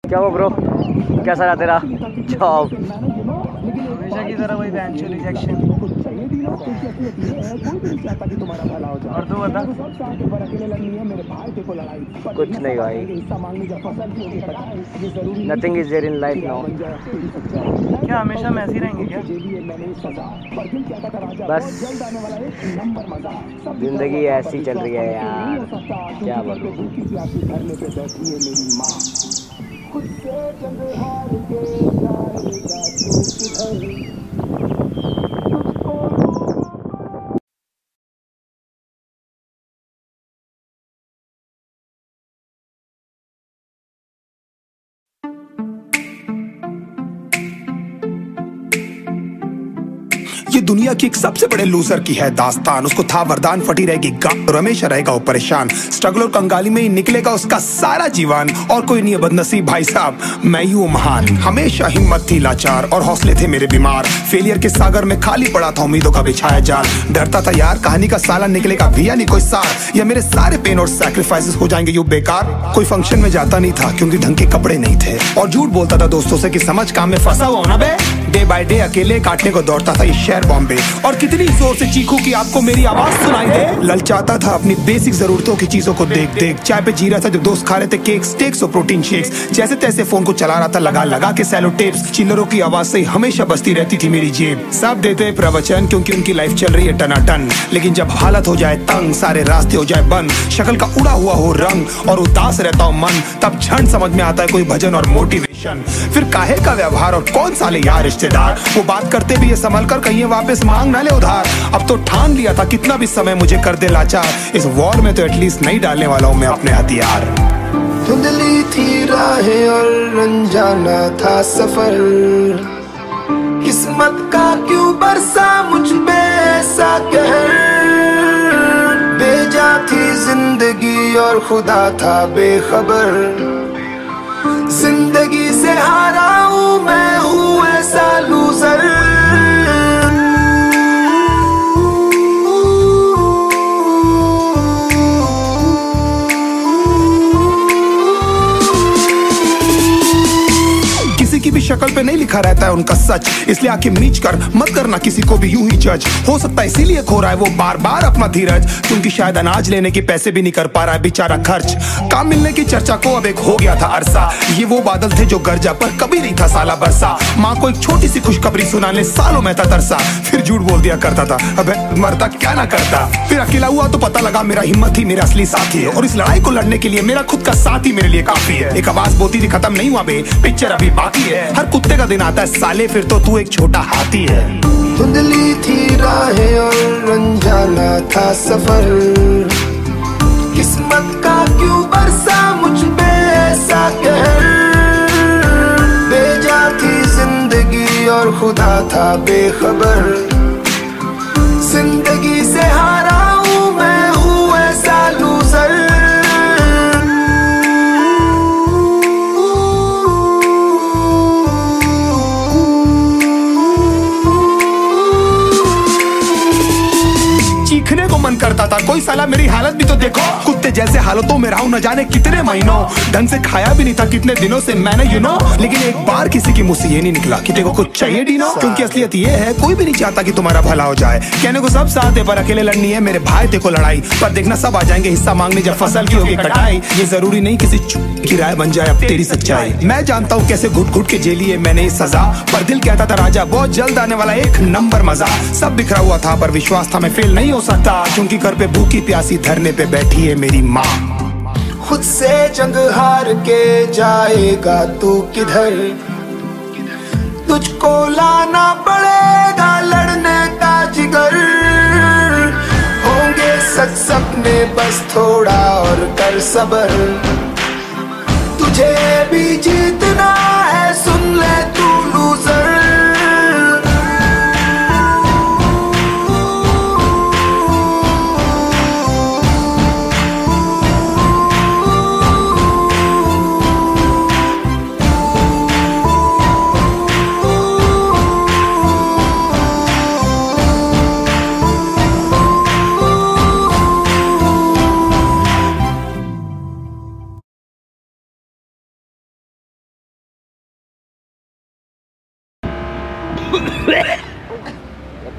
क्या हुआ ब्रो, कैसा रहा तेरा जॉब? हमेशा की तरह वही बेंचो रिजेक्शन। और तू बता। कुछ नहीं भाई, nothing is there in life now. क्या हमेशा हम ऐसे ही रहेंगे क्या? बस जिंदगी ऐसी चल रही है यार, क्या बोलूं। ये दुनिया की एक सबसे बड़े लूजर की है दास्तान। उसको था वरदान, फटी रहेगी गांठ और हमेशा रहेगा वो परेशान। स्ट्रगल और कंगाली में ही निकलेगा उसका सारा जीवन। और कोई नहीं है बदनसीब भाई साहब, मैं ही हूँ महान। हमेशा हिम्मत थी लाचार और हौसले थे मेरे बीमार। फेलियर के सागर में खाली पड़ा था उम्मीदों का बिछाया जाल। डरता था यार कहानी का साला निकलेगा भी या नहीं कोई सार, या मेरे सारे पेन और सैक्रिफाइसेस हो जाएंगे यूं बेकार। कोई फंक्शन में जाता नहीं था क्योंकि ढंग के कपड़े नहीं थे, और झूठ बोलता था दोस्तों से कि समझ काम में फंसा हुआ ना बे। डे बाय डे अकेले काटने को दौड़ता था ये शहर बॉम्बे, और कितनी जोर से चीखूं कि आपको मेरी आवाज सुनाई दे। ललचाता था अपनी बेसिक जरूरतों की चीजों को देख देख। चाय पे जी रहा था जब दोस्त खा रहे थे केक, स्टेक्स और प्रोटीन शेक्स। जैसे तैसे फोन को चला रहा था लगा लगा के सैलो टेप्स। चिल्लरों की आवाज से हमेशा बजती रहती थी मेरी जेब। सब देते प्रवचन क्योंकि उनकी लाइफ चल रही है टनाटन, लेकिन जब हालत हो जाए तंग, सारे रास्ते हो जाए बंद, शक्ल का उड़ा हुआ हो रंग और उदास रहता हो मन, तब क्षण समझ में आता है कोई भजन और मोटिवेशन। फिर काहे का व्यवहार और कौन साले यार रिश्तेदार, वो बात करते भी ये संभल कर कहीं वापस मांग ना ले उधार। अब तो ठान लिया था कितना भी समय मुझे कर दे लाचार, इस वॉर में तो एटलीस्ट नहीं डालने वाला हूँ मैं अपने हथियार। धुंधली थी राहें और अनजाना था सफर, किस्मत का क्यों बरसा मुझ पे ऐसा कहर। बेजा थी जिंदगी और खुदा था बेखबर, जिंदगी से हारा हूँ मैं, हूँ ऐसा लूजर। किसी की भी शक्ल पे नहीं लिखा रहता है उनका सच, इसलिए आंखें मीच कर मत करना किसी को भी यूं ही जज। हो सकता है इसीलिए खो रहा है वो बार बार अपना धीरज, क्योंकि शायद अनाज लेने के पैसे भी नहीं कर पा रहा है बेचारा खर्च। काम मिलने की चर्चा को अब एक हो गया था अरसा, ये वो बादल थे जो गरजा पर कभी नहीं था साला बरसा। माँ को एक छोटी सी खुशखबरी सुनाने सालों में था तरसा, फिर झूठ बोल दिया करता था अबे मरता क्या ना करता। फिर अकेला हुआ तो पता लगा मेरा हिम्मत ही मेरा असली साथी है, और इस लड़ाई को लड़ने के लिए मेरा खुद का साथ ही मेरे लिए काफी है। एक आवाज बोलती थी खत्म नहीं हुआ बे, पिक्चर अभी बाकी है। हर कुत्ते का दिन आता है साले, फिर तो तू एक छोटा हाथी है। धुंधली थी राहें और अनजाना था सफर, किस्मत का क्यों बरसा मुझ पे ऐसा कहर। बेजा थी जिंदगी और खुदा था बेखबर, जिंदगी से हारा हूँ मैं, हूँ ऐसा लूजर। चीखने को मन करता था कोई साला मेरी हालत भी तो देखो। कुत्ते जैसे हालतों में रहा हूं न जाने कितने महीनों, ढंग से खाया भी नहीं था कितने दिनों से मैंने लेकिन एक बार किसी की मुंह से ये नहीं निकला कि तेरे को कुछ चाहिए डीनो। क्योंकि असलियत ये है कोई भी नहीं चाहता कि तुम्हारा भला हो जाए। कहने को सब साथ है पर अकेले लड़नी है मेरे भाई तेरे को लड़ाई, पर देखना सब आ जाएंगे हिस्सा मांगने जब फसल की होगी कटाई। ये जरूरी नहीं किसी की राय बन जाए अब तेरी सच्चाई। मैं जानता हूँ कैसे घुट घुट के झेली है मैंने ये सजा, पर दिल कहता था राजा बहुत जल्द आने वाला एक नंबर मजा। सब बिखरा हुआ था पर विश्वास था मैं फेल नहीं हो सकता, क्योंकि घर पे भूखी प्यासी धरने पे बैठी है मेरी माँ। खुद से जंग हार के जाएगा तू किधर, तुझको लाना पड़ेगा लड़ने का जिगर। होंगे सच सपने बस थोड़ा और कर सबर, तुझे भी जीतना है सुन ले तू लूजर।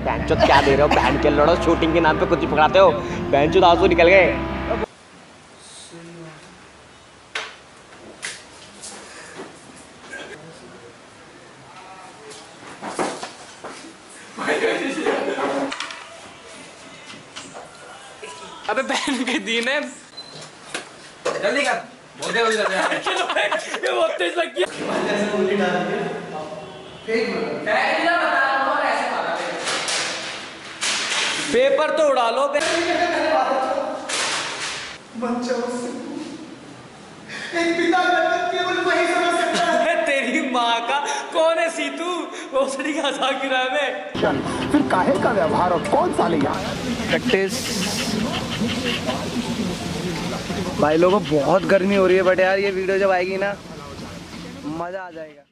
बैंचोद क्या दे रहे हो? बैंड के लड़ो, शूटिंग के नाम पे कुछ भी पकड़ाते हो। बैंचोद आंसू निकल गए। अबे बहन के दिन है, जल्दी कर, बहुत तेज लग गया। ये बहुत तेज लग गया। पेपर तो उड़ा लो। एक पिता केवल वही समझ सकता है। तेरी माँ का कौन है सीतू? रोशनी का हंसा गिरा में। फिर काहे का व्यवहार और कौन सा लिया? प्रैक्टिस। भाई लोगों बहुत गर्मी हो रही है, बट यार ये वीडियो जब आएगी ना मजा आ जाएगा।